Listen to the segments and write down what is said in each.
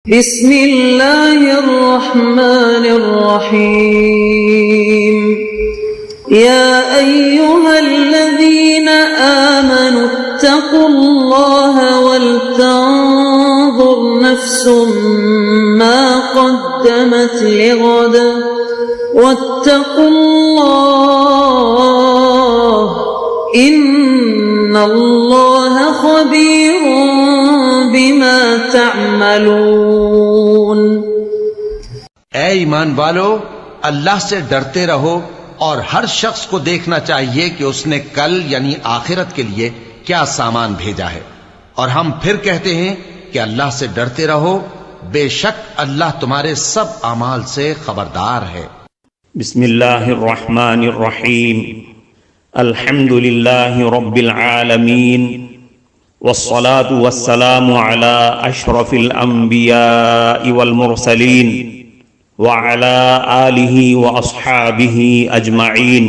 بسم اللہ الرحمن الرحیم یا ایہا الذین آمنوا اتقوا اللہ ولتنظر نفس ما قدمت لغد واتقوا اللہ ان اللہ خبیر بما تعملون۔ اے ایمان والو، اللہ سے ڈرتے رہو اور ہر شخص کو دیکھنا چاہیے کہ اس نے کل یعنی آخرت کے لیے کیا سامان بھیجا ہے، اور ہم پھر کہتے ہیں کہ اللہ سے ڈرتے رہو، بے شک اللہ تمہارے سب اعمال سے خبردار ہے۔ بسم اللہ الرحمن الرحیم، الحمد للہ رب العالمین، والصلاة والسلام على اشرف الانبیاء والمرسلین وعلى آلہ واصحابہ اجمعین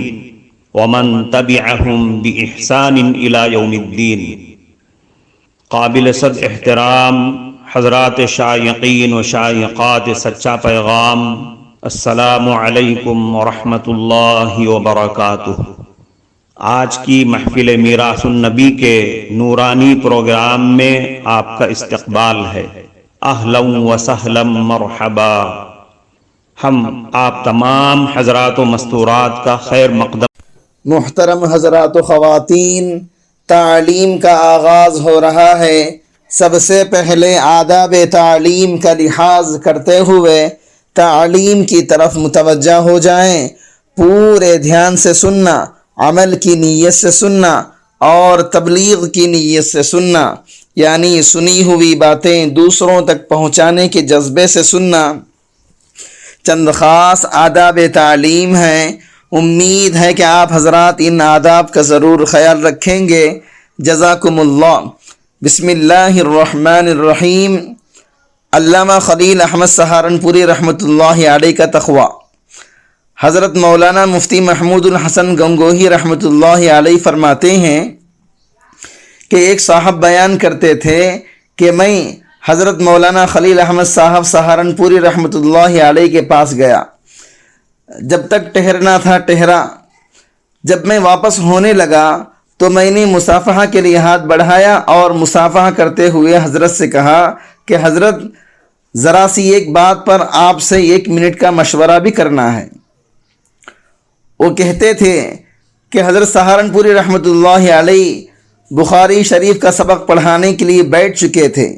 ومن تبعہم بإحسان الى یوم الدین۔ قابل صد احترام حضرات شائقین و شائقات سچا پیغام، السلام علیکم ورحمۃ اللہ وبرکاتہ۔ آج کی محفل میراث النبی کے نورانی پروگرام میں آپ کا استقبال ہے۔ اہلا و سہلا مرحبا۔ ہم آپ تمام حضرات و مستورات کا خیر مقدم۔ محترم حضرات و خواتین، تعلیم کا آغاز ہو رہا ہے۔ سب سے پہلے آداب تعلیم کا لحاظ کرتے ہوئے تعلیم کی طرف متوجہ ہو جائیں۔ پورے دھیان سے سننا، عمل کی نیت سے سننا اور تبلیغ کی نیت سے سننا، یعنی سنی ہوئی باتیں دوسروں تک پہنچانے کے جذبے سے سننا۔ چند خاص آداب تعلیم ہیں، امید ہے کہ آپ حضرات ان آداب کا ضرور خیال رکھیں گے۔ جزاکم اللہ۔ بسم اللہ الرحمن الرحیم۔ علامہ خلیل احمد سہارنپوری رحمۃ اللہ علیہ کا تقویٰ۔ حضرت مولانا مفتی محمود الحسن گنگوہی رحمۃ اللہ علیہ فرماتے ہیں کہ ایک صاحب بیان کرتے تھے کہ میں حضرت مولانا خلیل احمد صاحب سہارنپوری رحمۃ اللہ علیہ کے پاس گیا، جب تک ٹھہرنا تھا ٹھہرا۔ جب میں واپس ہونے لگا تو میں نے مصافحہ کے لیے ہاتھ بڑھایا اور مصافحہ کرتے ہوئے حضرت سے کہا کہ حضرت ذرا سی ایک بات پر آپ سے 1 منٹ کا مشورہ بھی کرنا ہے۔ وہ کہتے تھے کہ حضرت سہارنپوری رحمۃ اللہ علیہ بخاری شریف کا سبق پڑھانے کے لیے بیٹھ چکے تھے۔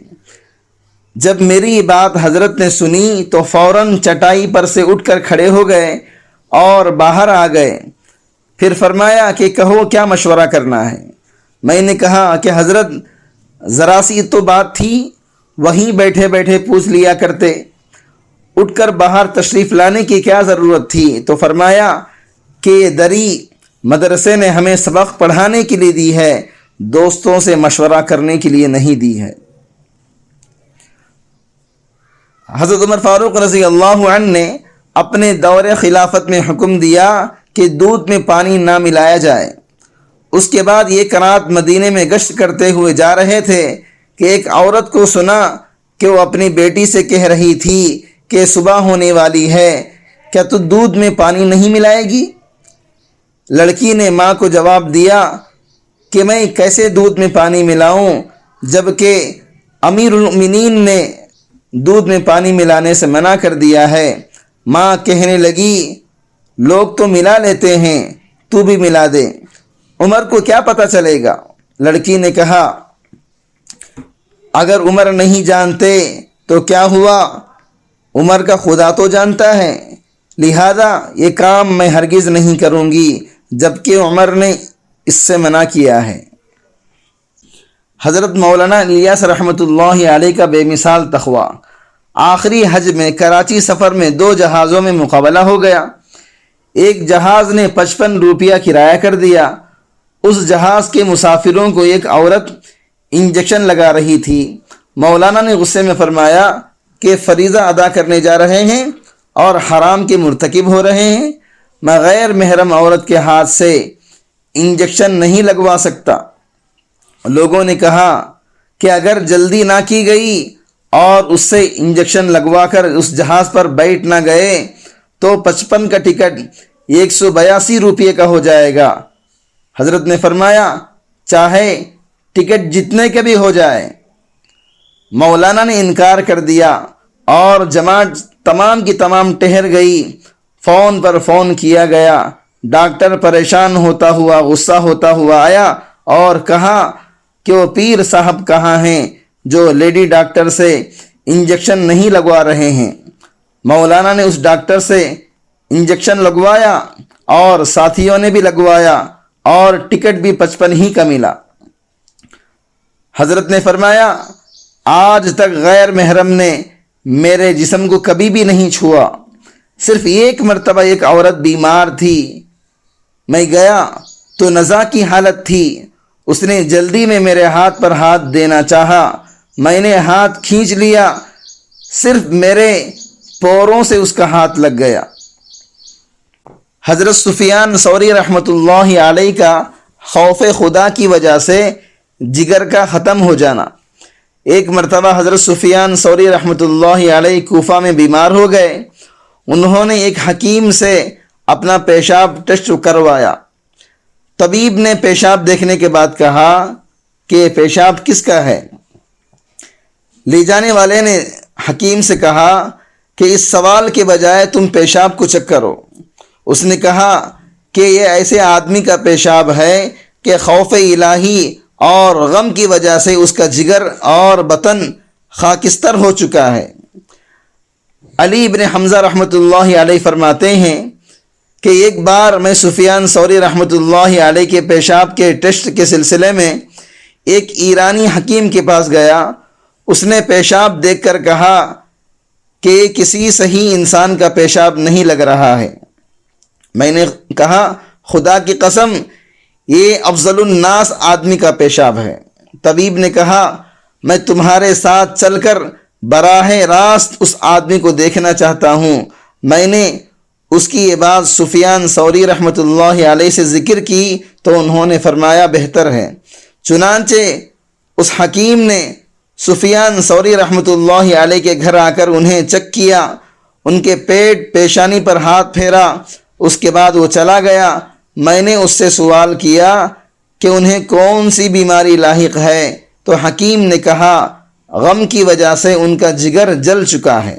جب میری بات حضرت نے سنی تو فوراً چٹائی پر سے اٹھ کر کھڑے ہو گئے اور باہر آ گئے۔ پھر فرمایا کہ کہو کیا مشورہ کرنا ہے۔ میں نے کہا کہ حضرت ذرا سی تو بات تھی، وہیں بیٹھے بیٹھے پوچھ لیا کرتے، اٹھ کر باہر تشریف لانے کی کیا ضرورت تھی؟ تو فرمایا کہ یہ دری مدرسے نے ہمیں سبق پڑھانے کے لیے دی ہے، دوستوں سے مشورہ کرنے کے لیے نہیں دی ہے۔ حضرت عمر فاروق رضی اللہ عنہ نے اپنے دور خلافت میں حکم دیا کہ دودھ میں پانی نہ ملایا جائے۔ اس کے بعد یہ رات مدینے میں گشت کرتے ہوئے جا رہے تھے کہ ایک عورت کو سنا کہ وہ اپنی بیٹی سے کہہ رہی تھی کہ صبح ہونے والی ہے، کیا تو دودھ میں پانی نہیں ملائے گی؟ لڑکی نے ماں کو جواب دیا کہ میں کیسے دودھ میں پانی ملاؤں، جبکہ امیر المؤمنین نے دودھ میں پانی ملانے سے منع کر دیا ہے۔ ماں کہنے لگی لوگ تو ملا لیتے ہیں، تو بھی ملا دے، عمر کو کیا پتہ چلے گا؟ لڑکی نے کہا اگر عمر نہیں جانتے تو کیا ہوا، عمر کا خدا تو جانتا ہے، لہذا یہ کام میں ہرگز نہیں کروں گی جبکہ عمر نے اس سے منع کیا ہے۔ حضرت مولانا الیاس رحمۃ اللہ علیہ کا بے مثال تقویٰ۔ آخری حج میں کراچی سفر میں 2 جہازوں میں مقابلہ ہو گیا۔ ایک جہاز نے 55 روپیہ کرایہ کر دیا۔ اس جہاز کے مسافروں کو ایک عورت انجیکشن لگا رہی تھی۔ مولانا نے غصے میں فرمایا کہ فریضہ ادا کرنے جا رہے ہیں اور حرام کے مرتکب ہو رہے ہیں، میں غیر محرم عورت کے ہاتھ سے انجیکشن نہیں لگوا سکتا۔ لوگوں نے کہا کہ اگر جلدی نہ کی گئی اور اس سے انجیکشن لگوا کر اس جہاز پر بیٹھ نہ گئے تو 55 کا ٹکٹ 182 روپے کا ہو جائے گا۔ حضرت نے فرمایا چاہے ٹکٹ جتنے کا بھی ہو جائے۔ مولانا نے انکار کر دیا اور جماعت تمام کی تمام ٹہر گئی۔ فون پر فون کیا گیا۔ ڈاکٹر پریشان ہوتا ہوا غصہ ہوتا ہوا آیا اور کہا کہ وہ پیر صاحب کہاں ہیں جو لیڈی ڈاکٹر سے انجیکشن نہیں لگوا رہے ہیں۔ مولانا نے اس ڈاکٹر سے انجیکشن لگوایا اور ساتھیوں نے بھی لگوایا اور ٹکٹ بھی 55 ہی کا ملا۔ حضرت نے فرمایا آج تک غیر محرم نے میرے جسم کو کبھی بھی نہیں چھوا، صرف ایک مرتبہ ایک عورت بیمار تھی، میں گیا تو نزا کی حالت تھی، اس نے جلدی میں میرے ہاتھ پر ہاتھ دینا چاہا، میں نے ہاتھ کھینچ لیا، صرف میرے پوروں سے اس کا ہاتھ لگ گیا۔ حضرت سفیان ثوری رحمۃ اللہ علیہ کا خوف خدا کی وجہ سے جگر کا ختم ہو جانا۔ ایک مرتبہ حضرت سفیان ثوری رحمۃ اللہ علیہ کوفہ میں بیمار ہو گئے۔ انہوں نے ایک حکیم سے اپنا پیشاب ٹیسٹ کروایا۔ طبیب نے پیشاب دیکھنے کے بعد کہا کہ پیشاب کس کا ہے؟ لے جانے والے نے حکیم سے کہا کہ اس سوال کے بجائے تم پیشاب کو چیک کرو۔ اس نے کہا کہ یہ ایسے آدمی کا پیشاب ہے کہ خوف الہی اور غم کی وجہ سے اس کا جگر اور بطن خاکستر ہو چکا ہے۔ علی ابن حمزہ رحمۃ اللہ علیہ فرماتے ہیں کہ ایک بار میں سفیان ثوری رحمۃ اللہ علیہ کے پیشاب کے ٹیسٹ کے سلسلے میں ایک ایرانی حکیم کے پاس گیا۔ اس نے پیشاب دیکھ کر کہا کہ کسی صحیح انسان کا پیشاب نہیں لگ رہا ہے۔ میں نے کہا خدا کی قسم یہ افضل الناس آدمی کا پیشاب ہے۔ طبیب نے کہا میں تمہارے ساتھ چل کر براہ راست اس آدمی کو دیکھنا چاہتا ہوں۔ میں نے اس کی یہ بات سفیان ثوری رحمۃ اللہ علیہ سے ذکر کی تو انہوں نے فرمایا بہتر ہے۔ چنانچہ اس حکیم نے سفیان ثوری رحمۃ اللہ علیہ کے گھر آ کر انہیں چیک کیا، ان کے پیٹ پیشانی پر ہاتھ پھیرا، اس کے بعد وہ چلا گیا۔ میں نے اس سے سوال کیا کہ انہیں کون سی بیماری لاحق ہے تو حکیم نے کہا غم کی وجہ سے ان کا جگر جل چکا ہے۔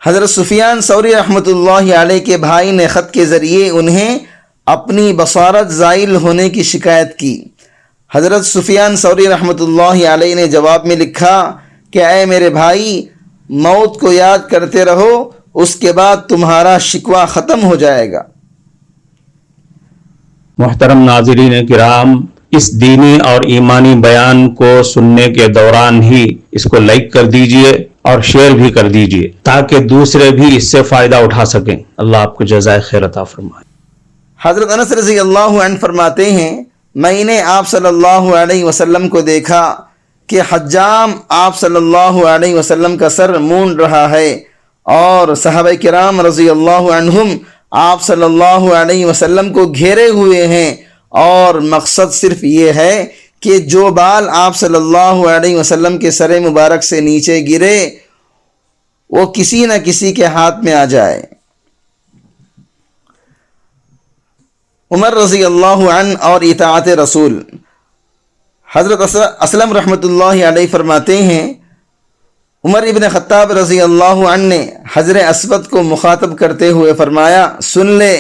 حضرت سفیان ثوری رحمۃ اللہ علیہ کے بھائی نے خط کے ذریعے انہیں اپنی بصارت زائل ہونے کی شکایت کی۔ حضرت سفیان ثوری رحمۃ اللہ علیہ نے جواب میں لکھا کہ اے میرے بھائی، موت کو یاد کرتے رہو، اس کے بعد تمہارا شکوہ ختم ہو جائے گا۔ محترم ناظرین کرام، اس دینی اور ایمانی بیان کو سننے کے دوران ہی اس کو لائک کر دیجئے اور شیئر بھی کر دیجئے تاکہ دوسرے بھی اس سے فائدہ اٹھا سکیں۔ اللہ آپ کو جزائے خیر عطا فرمائے۔ حضرت انس رضی اللہ عنہ فرماتے ہیں میں نے آپ صلی اللہ علیہ وسلم کو دیکھا کہ حجام آپ صلی اللہ علیہ وسلم کا سر مونڈ رہا ہے اور صحابہ کرام رضی اللہ عنہم آپ صلی اللہ علیہ وسلم کو گھیرے ہوئے ہیں، اور مقصد صرف یہ ہے کہ جو بال آپ صلی اللہ علیہ وسلم کے سر مبارک سے نیچے گرے وہ کسی نہ کسی کے ہاتھ میں آ جائے۔ عمر رضی اللہ عنہ اور اطاعت رسول۔ حضرت اسلم رحمۃ اللہ علیہ فرماتے ہیں عمر ابن خطاب رضی اللہ عنہ نے حجر اسود کو مخاطب کرتے ہوئے فرمایا سن لے،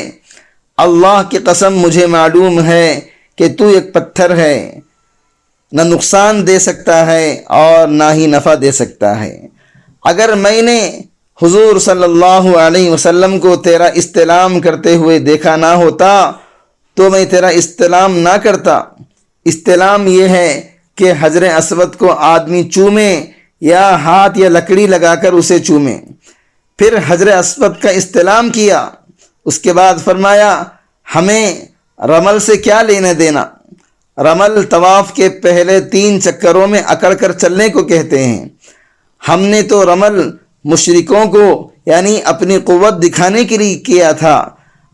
اللہ کی قسم مجھے معلوم ہے کہ تو ایک پتھر ہے، نہ نقصان دے سکتا ہے اور نہ ہی نفع دے سکتا ہے۔ اگر میں نے حضور صلی اللہ علیہ وسلم کو تیرا استلام کرتے ہوئے دیکھا نہ ہوتا تو میں تیرا استلام نہ کرتا۔ استلام یہ ہے کہ حجر اسود کو آدمی چومے یا ہاتھ یا لکڑی لگا کر اسے چومے۔ پھر حجر اسود کا استلام کیا، اس کے بعد فرمایا ہمیں رمل سے کیا لینے دینا؟ رمل طواف کے پہلے 3 چکروں میں اکڑ کر چلنے کو کہتے ہیں۔ ہم نے تو رمل مشرکوں کو یعنی اپنی قوت دکھانے کے لیے کیا تھا،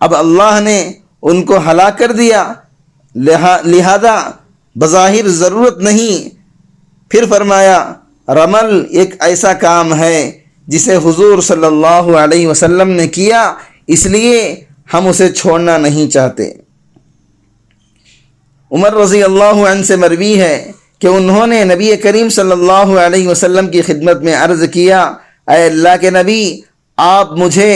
اب اللہ نے ان کو ہلاک کر دیا، لہذا بظاہر ضرورت نہیں۔ پھر فرمایا رمل ایک ایسا کام ہے جسے حضور صلی اللہ علیہ وسلم نے کیا، اس لیے ہم اسے چھوڑنا نہیں چاہتے۔ عمر رضی اللہ عنہ سے مروی ہے کہ انہوں نے نبی کریم صلی اللہ علیہ وسلم کی خدمت میں عرض کیا، اے اللہ کے نبی، آپ مجھے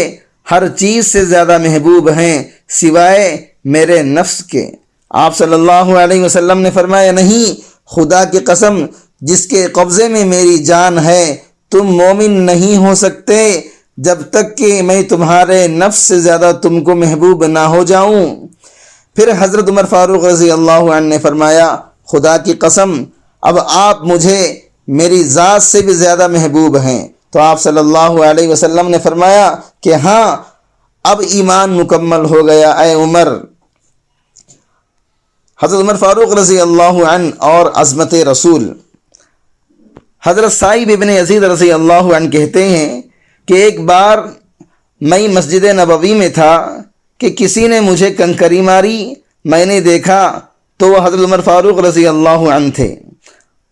ہر چیز سے زیادہ محبوب ہیں سوائے میرے نفس کے۔ آپ صلی اللہ علیہ وسلم نے فرمایا، نہیں، خدا کی قسم جس کے قبضے میں میری جان ہے، تم مومن نہیں ہو سکتے جب تک کہ میں تمہارے نفس سے زیادہ تم کو محبوب نہ ہو جاؤں۔ پھر حضرت عمر فاروق رضی اللہ عنہ نے فرمایا، خدا کی قسم اب آپ مجھے میری ذات سے بھی زیادہ محبوب ہیں۔ تو آپ صلی اللہ علیہ وسلم نے فرمایا کہ ہاں، اب ایمان مکمل ہو گیا اے عمر۔ حضرت عمر فاروق رضی اللہ عنہ اور عظمت رسول۔ حضرت سائب ابن یزید رضی اللہ عنہ کہتے ہیں کہ ایک بار میں مسجد نبوی میں تھا کہ کسی نے مجھے کنکری ماری، میں نے دیکھا تو وہ حضرت عمر فاروق رضی اللہ عنہ تھے۔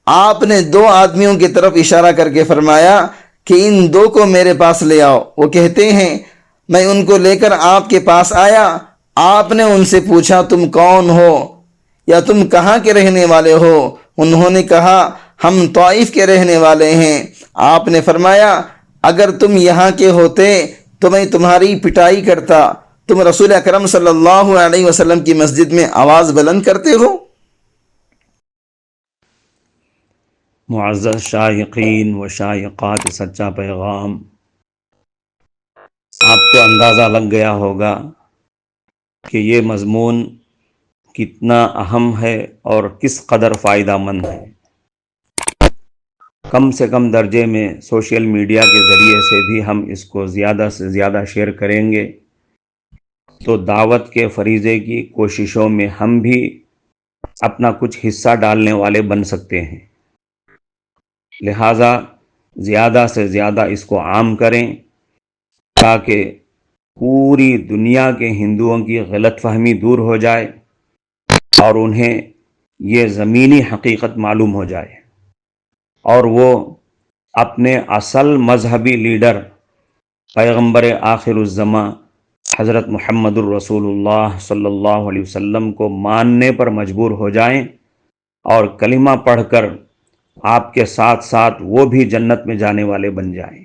آپ نے دو آدمیوں کی طرف اشارہ کر کے فرمایا کہ ان دو کو میرے پاس لے آؤ۔ وہ کہتے ہیں میں ان کو لے کر آپ کے پاس آیا، آپ نے ان سے پوچھا تم کون ہو یا تم کہاں کے رہنے والے ہو؟ انہوں نے کہا ہم طائف کے رہنے والے ہیں۔ آپ نے فرمایا اگر تم یہاں کے ہوتے تو میں تمہاری پٹائی کرتا، تم رسول اکرم صلی اللہ علیہ وسلم کی مسجد میں آواز بلند کرتے ہو۔ معزز شائقین و شائقات سچا پیغام، آپ کو اندازہ لگ گیا ہوگا کہ یہ مضمون کتنا اہم ہے اور کس قدر فائدہ مند ہے۔ کم سے کم درجے میں سوشل میڈیا کے ذریعے سے بھی ہم اس کو زیادہ سے زیادہ شیئر کریں گے تو دعوت کے فریضے کی کوششوں میں ہم بھی اپنا کچھ حصہ ڈالنے والے بن سکتے ہیں۔ لہٰذا زیادہ سے زیادہ اس کو عام کریں تاکہ پوری دنیا کے ہندوؤں کی غلط فہمی دور ہو جائے اور انہیں یہ زمینی حقیقت معلوم ہو جائے اور وہ اپنے اصل مذہبی لیڈر پیغمبر آخر الزماں حضرت محمد الرسول اللہ صلی اللہ علیہ وسلم کو ماننے پر مجبور ہو جائیں اور کلمہ پڑھ کر آپ کے ساتھ ساتھ وہ بھی جنت میں جانے والے بن جائیں۔